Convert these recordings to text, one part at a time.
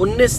19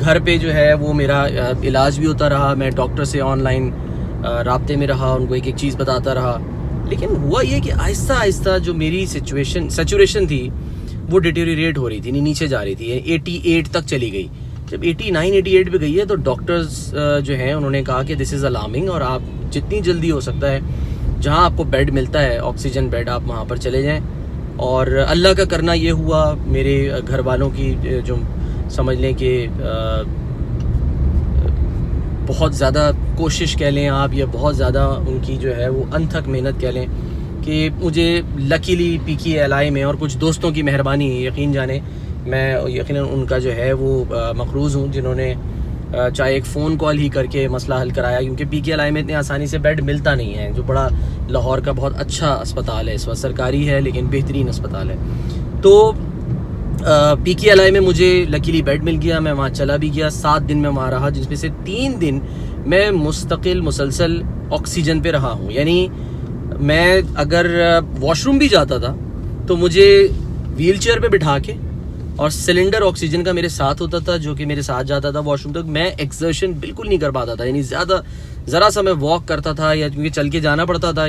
گھر پہ جو ہے وہ میرا علاج بھی ہوتا رہا, میں ڈاکٹر سے آن لائن رابطے میں رہا, ان کو ایک ایک چیز بتاتا رہا. لیکن ہوا یہ کہ آہستہ آہستہ جو میری سچوریشن تھی وہ ڈیٹیریٹ ہو رہی تھی, نیچے جا رہی تھی, 88 تک چلی گئی. جب 89-88 پہ گئی ہے تو ڈاکٹرز جو ہیں انہوں نے کہا کہ دس از الارمنگ, اور آپ جتنی جلدی ہو سکتا ہے جہاں آپ کو بیڈ ملتا ہے, آکسیجن بیڈ, آپ وہاں پر چلے جائیں. اور اللہ کا کرنا یہ ہوا, میرے گھر والوں کی جو سمجھ لیں کہ بہت زیادہ کوشش کہہ لیں آپ, یا بہت زیادہ ان کی جو ہے وہ انتھک محنت کہہ لیں, کہ مجھے لکیلی PKLI میں اور کچھ دوستوں کی مہربانی, یقین جانیں میں یقیناً ان کا جو ہے وہ مقروض ہوں, جنہوں نے چاہے ایک فون کال ہی کر کے مسئلہ حل کرایا, کیونکہ PKLI میں اتنی آسانی سے بیڈ ملتا نہیں ہے, جو بڑا لاہور کا بہت اچھا اسپتال ہے, اس وقت سرکاری ہے لیکن بہترین اسپتال ہے. تو PKLI میں مجھے لکیلی بیڈ مل گیا, میں وہاں چلا بھی گیا. 7 دن میں وہاں رہا, جس میں سے 3 دن میں مسلسل آکسیجن پہ رہا ہوں. یعنی میں اگر واش روم بھی جاتا تھا تو مجھے ویل چیئر پہ بٹھا کے, اور سلنڈر آکسیجن کا میرے ساتھ ہوتا تھا جو کہ میرے ساتھ جاتا تھا واش روم تک. میں ایکسرشن بالکل نہیں کر پاتا تھا, یعنی ذرا سا میں واک کرتا تھا, یا کیونکہ چل کے جانا پڑتا تھا,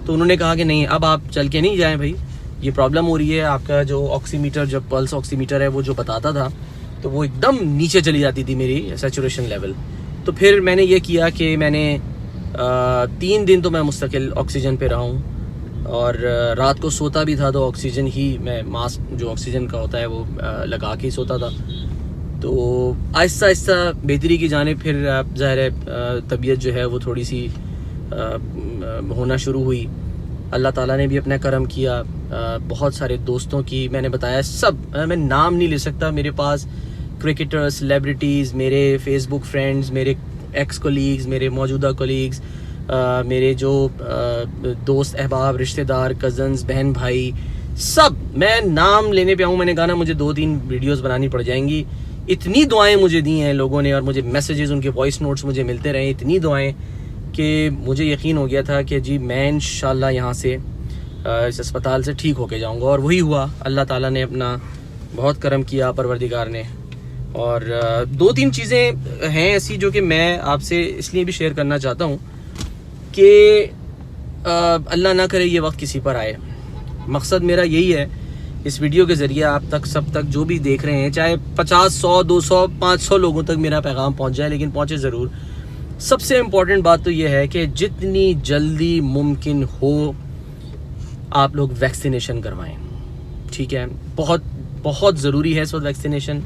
تو انہوں نے کہا کہ نہیں, اب آپ چل کے نہیں جائیں بھائی, یہ پرابلم ہو رہی ہے. آپ کا جو آکسی میٹر, جو پلس آکسی میٹر ہے, وہ جو بتاتا تھا تو وہ ایک دم نیچے چلی جاتی تھی میری سیچوریشن لیول. تو پھر میں نے یہ کیا کہ میں نے 3 دن تو میں مستقل آکسیجن پہ رہا ہوں, اور رات کو سوتا بھی تھا تو آکسیجن ہی, میں ماسک جو آکسیجن کا ہوتا ہے وہ لگا کے ہی سوتا تھا. تو آہستہ آہستہ بہتری کی جانب پھر ظاہر ہے طبیعت جو ہے وہ تھوڑی سی ہونا شروع ہوئی. اللہ تعالیٰ نے بھی اپنا کرم کیا. بہت سارے دوستوں کی, میں نے بتایا سب, میں نام نہیں لے سکتا, میرے پاس کرکٹر, سیلیبریٹیز, میرے فیس بک فرینڈز, میرے ایکس کولیگز, میرے موجودہ کولیگز, میرے جو دوست احباب, رشتہ دار, کزنز, بہن بھائی, سب, میں نام لینے پہ آؤں, میں نے کہا نا مجھے 2-3 ویڈیوز بنانی پڑ جائیں گی. اتنی دعائیں مجھے دی ہیں لوگوں نے, اور مجھے میسیجز, ان کے وائس نوٹس مجھے ملتے رہے, اتنی دعائیں کہ مجھے یقین ہو گیا تھا کہ جی میں انشاءاللہ یہاں سے اس اسپتال سے ٹھیک ہو کے جاؤں گا. اور وہی ہوا, اللہ تعالیٰ نے اپنا بہت کرم کیا, پروردگار نے. اور 2-3 چیزیں ہیں ایسی جو کہ میں آپ سے اس لیے بھی شیئر کرنا چاہتا ہوں کہ اللہ نہ کرے یہ وقت کسی پر آئے. مقصد میرا یہی ہے اس ویڈیو کے ذریعے آپ تک, سب تک, جو بھی دیکھ رہے ہیں, چاہے 50, 100, 200, 500 لوگوں تک میرا پیغام پہنچ جائے, لیکن پہنچے ضرور. سب سے امپورٹنٹ بات تو یہ ہے کہ جتنی جلدی ممکن ہو آپ لوگ ویکسینیشن کروائیں. ٹھیک ہے, بہت بہت ضروری ہے اس وقت ویکسینیشن.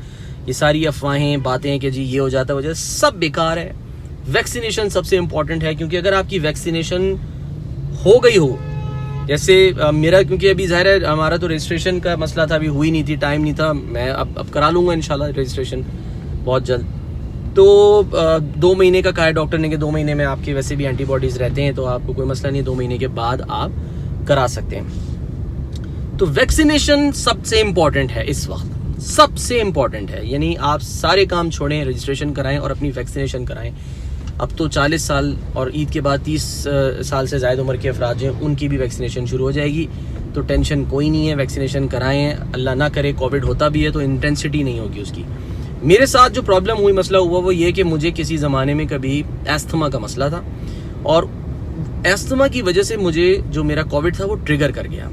یہ ساری افواہیں, باتیں کہ جی یہ ہو جاتا ہے, سب بیکار ہے. ویکسینیشن سب سے امپورٹنٹ ہے, کیونکہ اگر آپ کی ویکسینیشن ہو گئی ہو, جیسے میرا, کیونکہ ابھی ظاہر ہے ہمارا تو رجسٹریشن کا مسئلہ تھا, ابھی ہوئی نہیں تھی, ٹائم نہیں تھا, میں اب کرا لوں گا انشاءاللہ رجسٹریشن بہت جلد. تو 2 مہینے کا کہا ہے ڈاکٹر نے کہ 2 مہینے میں آپ کے ویسے بھی اینٹی باڈیز رہتے ہیں, تو آپ کو کوئی مسئلہ نہیں, 2 مہینے کے بعد آپ کرا سکتے ہیں. تو ویکسینیشن سب سے امپورٹنٹ ہے اس وقت, سب سے امپورٹنٹ ہے. یعنی آپ سارے کام چھوڑیں, رجسٹریشن کرائیں اور اپنی ویکسینیشن کرائیں. اب تو 40 سال اور عید کے بعد 30 سال سے زائد عمر کے افراد ہیں, ان کی بھی ویکسینیشن شروع ہو جائے گی. تو ٹینشن کوئی نہیں ہے, ویکسینیشن کرائیں. اللہ نہ کرے کووڈ ہوتا بھی ہے تو انٹینسٹی نہیں ہوگی اس کی. میرے ساتھ جو پرابلم ہوئی, مسئلہ ہوا, وہ یہ کہ مجھے کسی زمانے میں کبھی ایستھما کا مسئلہ تھا, اور ایستھما کی وجہ سے مجھے جو میرا کووڈ تھا وہ ٹریگر کر گیا,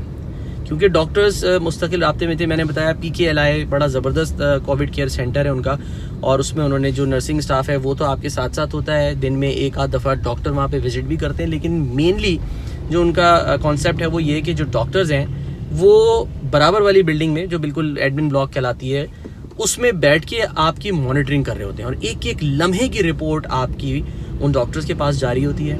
کیونکہ ڈاکٹرز مستقل رابطے میں تھے. میں نے بتایا PKLI بڑا زبردست کووڈ کیئر سینٹر ہے ان کا, اور اس میں انہوں نے جو نرسنگ سٹاف ہے وہ تو آپ کے ساتھ ساتھ ہوتا ہے, دن میں 1-8 دفعہ ڈاکٹر وہاں پہ وزٹ بھی کرتے ہیں. لیکن مینلی جو ان کا کانسیپٹ ہے وہ یہ کہ جو ڈاکٹرز ہیں وہ برابر والی بلڈنگ میں, جو بالکل ایڈمن بلاک کہلاتی ہے, اس میں بیٹھ کے آپ کی مانیٹرنگ کر رہے ہوتے ہیں, اور ایک ایک لمحے کی رپورٹ آپ کی ان ڈاکٹرز کے پاس جاری ہوتی ہے.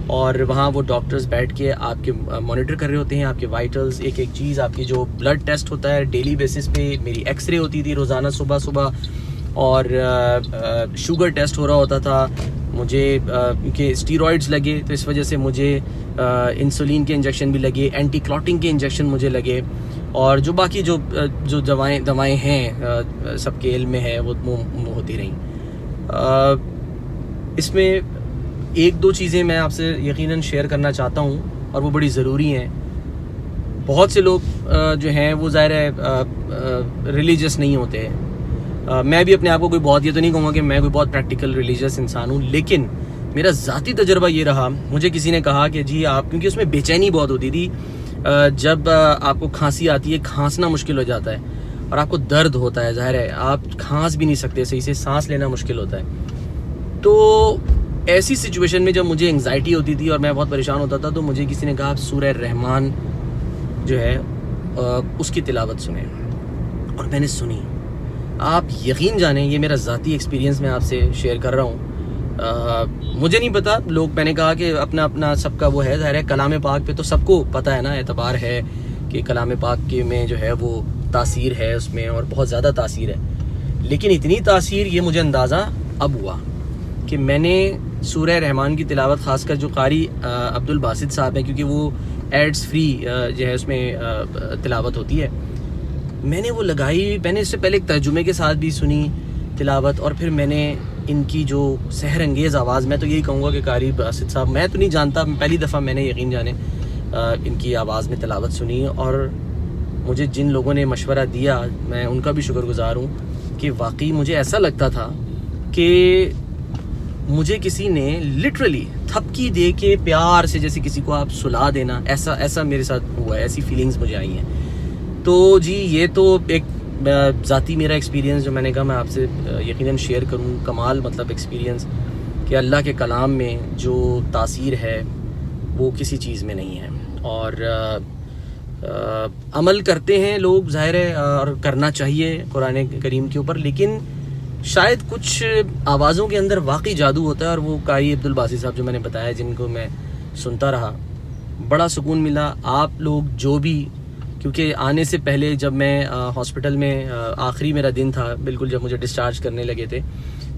اور وہاں وہ ڈاکٹرز بیٹھ کے آپ کے مانیٹر کر رہے ہوتے ہیں, آپ کے وائٹلز, ایک ایک چیز, آپ کی جو بلڈ ٹیسٹ ہوتا ہے ڈیلی بیسس پہ. میری ایکس رے ہوتی تھی روزانہ صبح, اور شوگر ٹیسٹ ہو رہا ہوتا تھا. مجھے کیونکہ اسٹیرائڈز لگے تو اس وجہ سے مجھے انسولین کے انجیکشن بھی لگے, اینٹی کلاٹنگ کے انجیکشن مجھے لگے, اور جو باقی جو دوائیں ہیں سب کے علم میں ہے وہ ہوتی رہیں. اس میں 1-2 چیزیں میں آپ سے یقیناً شیئر کرنا چاہتا ہوں, اور وہ بڑی ضروری ہیں. بہت سے لوگ جو ہیں وہ ظاہر ہے ریلیجس نہیں ہوتے, میں بھی اپنے آپ کو کوئی بہت یہ تو نہیں کہوں گا کہ میں کوئی بہت پریکٹیکل ریلیجیس انسان ہوں، لیکن میرا ذاتی تجربہ یہ رہا، مجھے کسی نے کہا کہ جی آپ، کیونکہ اس میں بے چینی بہت ہوتی تھی، جب آپ کو کھانسی آتی ہے، کھانسنا مشکل ہو جاتا ہے اور آپ کو درد ہوتا ہے، ظاہر ہے آپ کھانس بھی نہیں سکتے صحیح سے، سانس لینا مشکل ہوتا ہے. تو ایسی سچویشن میں جب مجھے انگزائٹی ہوتی تھی اور میں بہت پریشان ہوتا تھا، تو مجھے کسی نے کہا آپ سورہ رحمان جو ہے اس کی تلاوت سنیں، اور میں نے سنی. آپ یقین جانیں، یہ میرا ذاتی ایکسپیرینس میں آپ سے شیئر کر رہا ہوں. مجھے نہیں پتا، لوگ، میں نے کہا کہ اپنا اپنا سب کا وہ ہے، ظاہر ہے کلام پاک پہ تو سب کو پتہ ہے نا، اعتبار ہے کہ کلام پاک کے میں جو ہے وہ تاثیر ہے اس میں، اور بہت زیادہ تاثیر ہے. لیکن اتنی تاثیر یہ مجھے اندازہ اب ہوا کہ میں نے سورہ رحمان کی تلاوت، خاص کر جو قاری عبد الباسط صاحب ہیں، کیونکہ وہ ایڈز فری جو ہے اس میں تلاوت ہوتی ہے، میں نے وہ لگائی. میں نے اس سے پہلے ایک ترجمے کے ساتھ بھی سنی تلاوت، اور پھر میں نے ان کی جو سحر انگیز آواز، میں تو یہی کہوں گا کہ قاری باسط صاحب، میں تو نہیں جانتا، پہلی دفعہ میں نے یقین جانے ان کی آواز میں تلاوت سنی. اور مجھے جن لوگوں نے مشورہ دیا، میں ان کا بھی شکر گزار ہوں کہ واقعی مجھے ایسا لگتا تھا کہ مجھے کسی نے لٹرلی تھپکی دے کے پیار سے، جیسے کسی کو آپ سلا دینا، ایسا میرے ساتھ ہوا ہے، ایسی فیلنگز مجھے آئی ہیں. تو جی یہ تو ایک ذاتی میرا ایکسپیرینس جو میں نے کہا میں آپ سے یقیناً شیئر کروں. کمال مطلب ایکسپیرینس کہ اللہ کے کلام میں جو تاثیر ہے وہ کسی چیز میں نہیں ہے. اور عمل کرتے ہیں لوگ، ظاہر ہے، اور کرنا چاہیے قرآن کریم کے اوپر، لیکن شاید کچھ آوازوں کے اندر واقعی جادو ہوتا ہے. اور وہ قاری عبد الباسط صاحب جو میں نے بتایا، جن کو میں سنتا رہا، بڑا سکون ملا. آپ لوگ جو بھی، کیونکہ آنے سے پہلے جب میں ہاسپٹل میں آخری میرا دن تھا بالکل، جب مجھے ڈسچارج کرنے لگے تھے،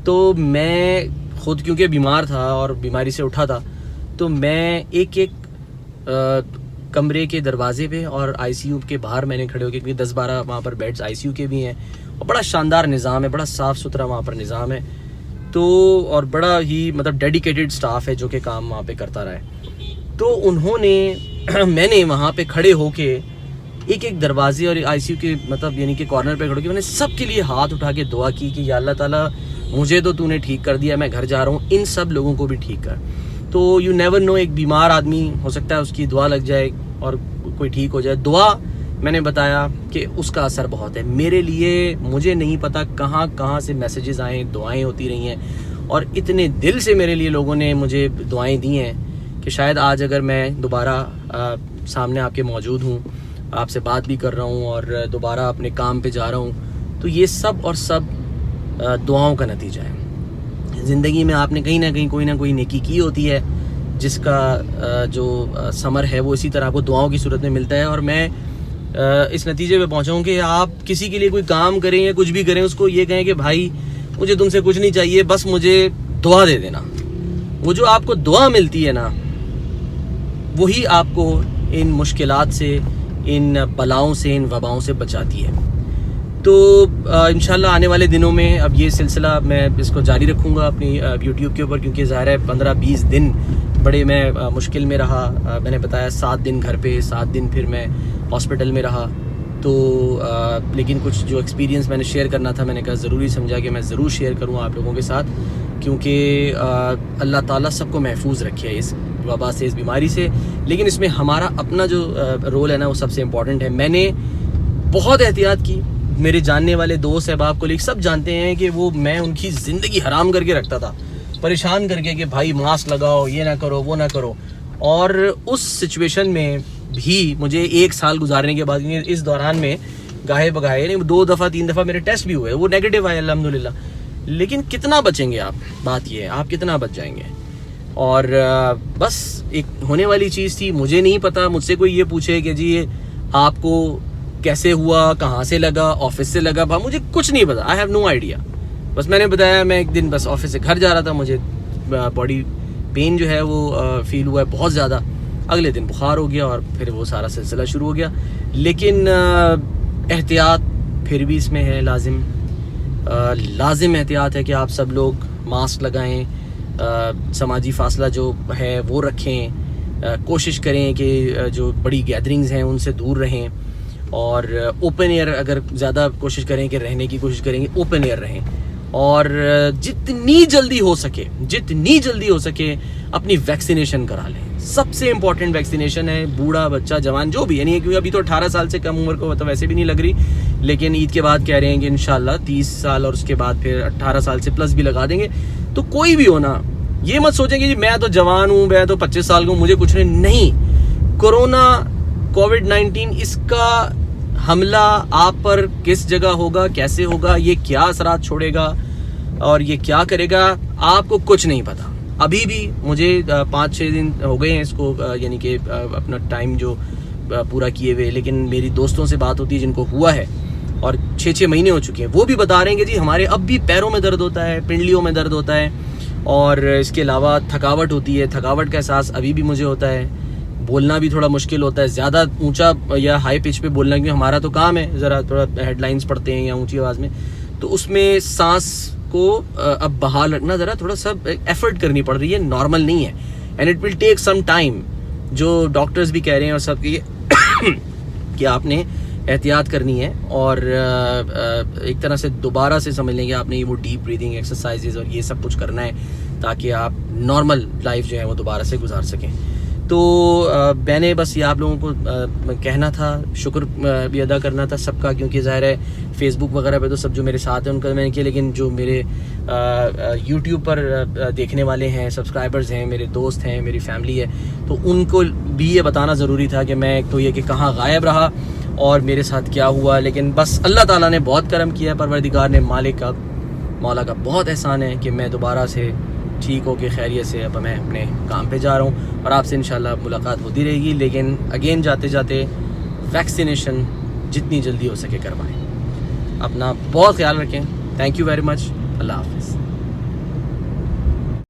تو میں خود کیونکہ بیمار تھا اور بیماری سے اٹھا تھا، تو میں ایک کمرے کے دروازے پہ اور آئی سی یو کے باہر میں نے کھڑے ہو کے، کیونکہ 10-12 وہاں پر بیڈز آئی سی یو کے بھی ہیں، اور بڑا شاندار نظام ہے، بڑا صاف ستھرا وہاں پر نظام ہے. تو اور بڑا ہی مطلب ڈیڈیکیٹڈ سٹاف ہے جو کہ کام وہاں پہ کرتا رہا ہے. تو انہوں نے میں نے وہاں پہ کھڑے ہو کے ایک دروازے اور آئی سی یو کے مطلب یعنی کہ کارنر پہ کھڑے ہو کے میں نے سب کے لیے ہاتھ اٹھا کے دعا کی کہ یا اللہ تعالیٰ مجھے تو نے ٹھیک کر دیا، میں گھر جا رہا ہوں، ان سب لوگوں کو بھی ٹھیک کر. تو یو نیور نو، ایک بیمار آدمی ہو سکتا ہے اس کی دعا لگ جائے اور کوئی ٹھیک ہو جائے. دعا میں نے بتایا کہ اس کا اثر بہت ہے میرے لیے. مجھے نہیں پتا کہاں سے میسیجز آئیں، دعائیں ہوتی رہی ہیں، اور اتنے دل سے میرے لیے لوگوں نے مجھے دعائیں دی ہیں کہ شاید آج اگر میں دوبارہ سامنے آپ کے موجود ہوں، آپ سے بات بھی کر رہا ہوں اور دوبارہ اپنے کام پہ جا رہا ہوں، تو یہ سب اور سب دعاؤں کا نتیجہ ہے. زندگی میں آپ نے کہیں نہ کہیں کوئی نہ کوئی نیکی کی ہوتی ہے، جس کا جو ثمر ہے وہ اسی طرح آپ کو دعاؤں کی صورت میں ملتا ہے. اور میں اس نتیجے پہ پہنچا ہوں کہ آپ کسی کے لیے کوئی کام کریں یا کچھ بھی کریں، اس کو یہ کہیں کہ بھائی مجھے تم سے کچھ نہیں چاہیے، بس مجھے دعا دے دینا. وہ جو آپ کو دعا ملتی ہے نا، وہی آپ کو ان مشکلات سے، ان بلاؤں سے، ان وباؤں سے بچاتی ہے. تو انشاءاللہ آنے والے دنوں میں اب یہ سلسلہ میں اس کو جاری رکھوں گا اپنی یوٹیوب کے اوپر، کیونکہ ظاہر ہے 15-20 دن بڑے میں مشکل میں رہا. میں نے بتایا 7 دن گھر پہ، 7 دن پھر میں ہاسپٹل میں رہا. تو لیکن کچھ جو ایکسپیرینس میں نے شیئر کرنا تھا، میں نے کہا ضروری سمجھا کہ میں ضرور شیئر کروں آپ لوگوں کے ساتھ، کیونکہ اللہ تعالیٰ سب کو محفوظ رکھے اس وبا سے، اس بیماری سے. لیکن اس میں ہمارا اپنا جو رول ہے نا، وہ سب سے امپورٹنٹ ہے. میں نے بہت احتیاط کی. میرے جاننے والے دوست احباب کولیگ سب جانتے ہیں کہ وہ میں ان کی زندگی حرام کر کے رکھتا تھا، پریشان کر کے کہ بھائی ماسک لگاؤ، یہ نہ کرو، وہ نہ کرو. اور اس سچویشن میں بھی مجھے 1 سال گزارنے کے بعد، اس دوران میں گاہے بگاہے 2 دفعہ 3 دفعہ میرے ٹیسٹ بھی ہوئے، وہ نیگیٹو آئے الحمدللہ. لیکن کتنا بچیں گے آپ؟ بات یہ ہے آپ کتنا بچ جائیں گے. اور بس ایک ہونے والی چیز تھی. مجھے نہیں پتا، مجھ سے کوئی یہ پوچھے کہ جی آپ کو کیسے ہوا، کہاں سے لگا، آفس سے لگا، مجھے کچھ نہیں پتا. I have no idea. بس میں نے بتایا میں ایک دن بس آفس سے گھر جا رہا تھا، مجھے باڈی پین جو ہے وہ فیل ہوا ہے بہت زیادہ. اگلے دن بخار ہو گیا اور پھر وہ سارا سلسلہ شروع ہو گیا. لیکن احتیاط پھر بھی اس میں ہے، لازم احتیاط ہے کہ آپ سب لوگ ماسک لگائیں، سماجی فاصلہ جو ہے وہ رکھیں، کوشش کریں کہ جو بڑی گیدرنگز ہیں ان سے دور رہیں. اور اوپن ایئر اگر زیادہ کوشش کریں کہ رہنے کی کوشش کریں گے اوپن ایئر رہیں, اور جتنی جلدی ہو سکے اپنی ویکسینیشن کرا لیں. سب سے امپورٹنٹ ویکسینیشن ہے, بوڑھا بچہ جوان جو بھی, یعنی کیونکہ ابھی تو 18 سال سے کم عمر کو تو ویسے بھی نہیں لگ رہی, لیکن عید کے بعد کہہ رہے ہیں کہ انشاءاللہ 30 سال اور اس کے بعد پھر 18 سال سے پلس بھی لگا دیں گے. تو کوئی بھی ہونا, یہ مت سوچیں کہ جی میں تو جوان ہوں, میں تو 25 سال کا ہوں, مجھے کچھ نہیں. کورونا کووڈ-19 اس کا حملہ آپ پر کس جگہ ہوگا, کیسے ہوگا, یہ کیا اثرات چھوڑے گا اور یہ کیا کرے گا, آپ کو کچھ نہیں پتا. ابھی بھی مجھے 5-6 دن ہو گئے ہیں اس کو, یعنی کہ اپنا ٹائم جو پورا کیے ہوئے, لیکن میری دوستوں سے بات ہوتی ہے جن کو ہوا ہے اور 6 مہینے ہو چکے ہیں, وہ بھی بتا رہے ہیں کہ جی ہمارے اب بھی پیروں میں درد ہوتا ہے, پنڈلیوں میں درد ہوتا ہے, اور اس کے علاوہ تھکاوٹ ہوتی ہے. تھکاوٹ کا احساس ابھی بھی مجھے ہوتا ہے. بولنا بھی تھوڑا مشکل ہوتا ہے, زیادہ اونچا یا ہائی پچ پہ بولنا, کیونکہ ہمارا تو کام ہے ذرا تھوڑا ہیڈ لائنز پڑھتے ہیں یا اونچی آواز میں, تو اس میں سانس کو اب بحال رکھنا ذرا تھوڑا سا ایفرٹ کرنی پڑ رہی ہے, نارمل نہیں ہے. And it will take some time, جو ڈاکٹرز بھی کہہ رہے ہیں اور سب کی کہ آپ نے احتیاط کرنی ہے, اور ایک طرح سے دوبارہ سے سمجھ لیں گے آپ نے وہ ڈیپ بریدنگ ایکسرسائزز اور یہ سب کچھ کرنا ہے تاکہ آپ نارمل لائف جو ہے وہ دوبارہ سے گزار سکیں. تو میں نے بس یہ آپ لوگوں کو کہنا تھا, شکر بھی ادا کرنا تھا سب کا, کیونکہ ظاہر ہے فیس بک وغیرہ پہ تو سب جو میرے ساتھ ہیں ان کا میں نے کیا, لیکن جو میرے یوٹیوب پر دیکھنے والے ہیں, سبسکرائبرز ہیں, میرے دوست ہیں, میری فیملی ہے, تو ان کو بھی یہ بتانا ضروری تھا کہ میں ایک تو یہ کہ کہاں غائب رہا اور میرے ساتھ کیا ہوا. لیکن بس اللہ تعالیٰ نے بہت کرم کیا, پروردگار نے, مولا کا بہت احسان ہے کہ میں دوبارہ سے ٹھیک ہو کے خیریت سے اب میں اپنے کام پہ جا رہا ہوں, اور آپ سے انشاءاللہ ملاقات ہوتی رہے گی. لیکن اگین جاتے جاتے ویکسینیشن جتنی جلدی ہو سکے کروائیں. اپنا بہت خیال رکھیں. Thank you very much. اللہ حافظ.